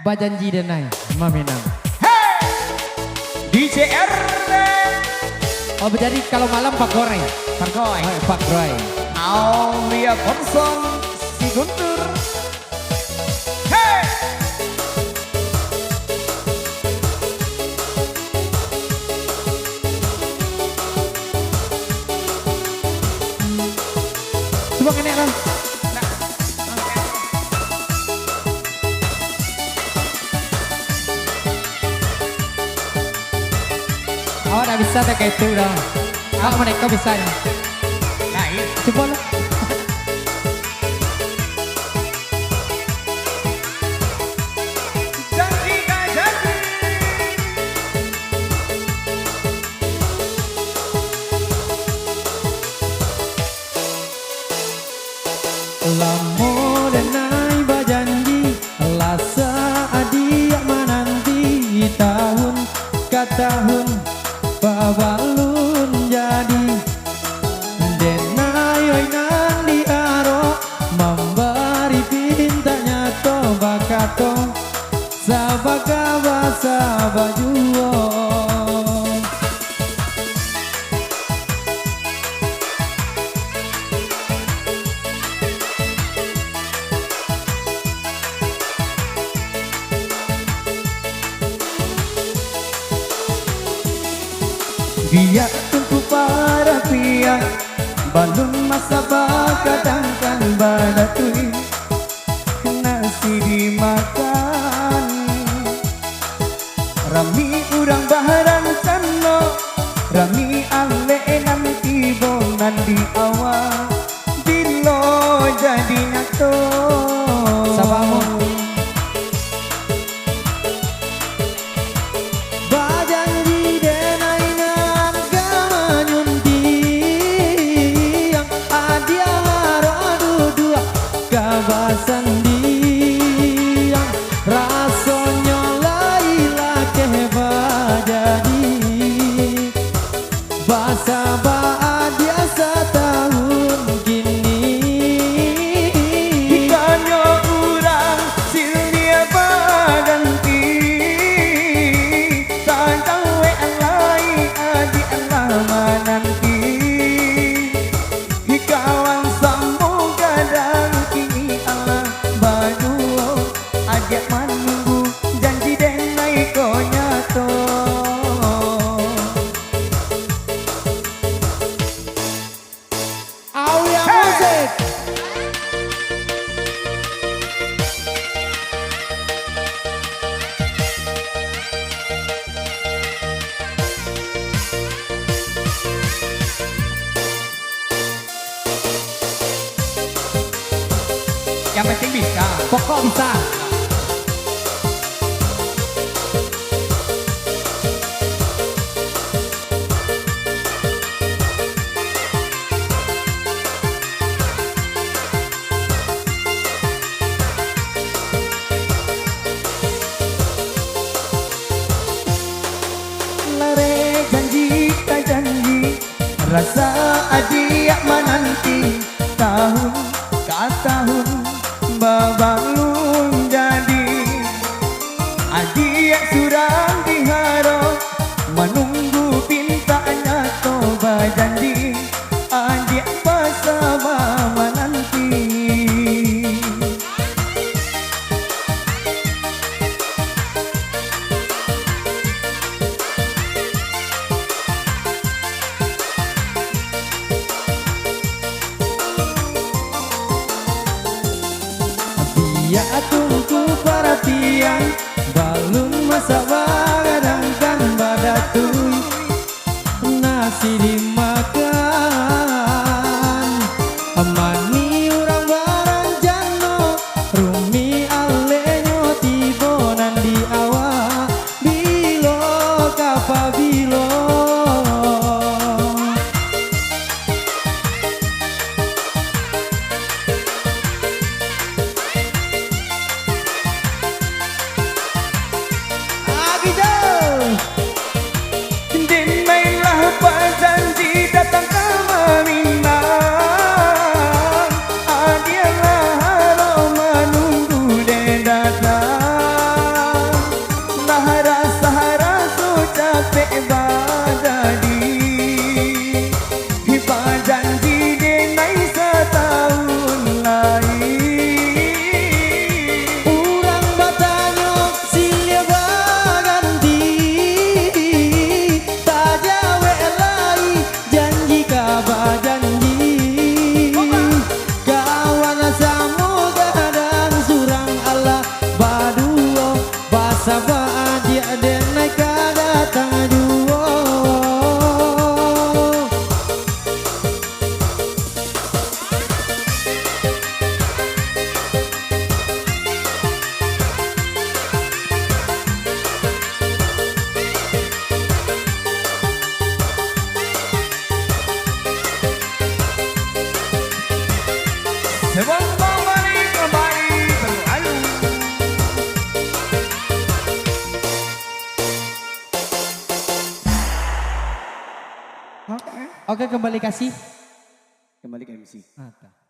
Bajanji denai Maminang. Hey, DJ RW. Oh jadi kalau malam Pak Goreng. Pak Goy. Oh, Pak Roy. Aulia Bonson si Guntur. Hey. Coba kena lah. Oh, dah bisa tak kayak itu dah. Kalau mereka bisa ya. Nah, iya. Coba lah. Janji gak janji. Lamo denai bajanji, lasa adia menanti tahun ke tahun babalun jadi. Denai oi nang diaro memberi pintanya toba kato sabaga basa bajuo. Biar tunggu para pia balun masa bakadangkan badatui nasi dimakan rami urang baharan cano rami ale nanti bonan di awal bilo jadi nato sabamu sandiang rasanya laila keba jadi bahasa dia setahun gini Ikannya urang sildia baganti tak tahu alai adi alama nanti ikawan sambu gadang kini Allah baju ajak menunggu janji denai ko nyato Aulia Musik. yang penting bisa. Pokok bisa. Lare janji tak janji rasa adia menanti tahun ke tahun babalun jadi adia surang diharo menunggu pintanya toba janji adia bersama menanti. Ya tunggu perhatian balun masa Oke. Oke, kembali kasih. Kembali ke MC. Mata.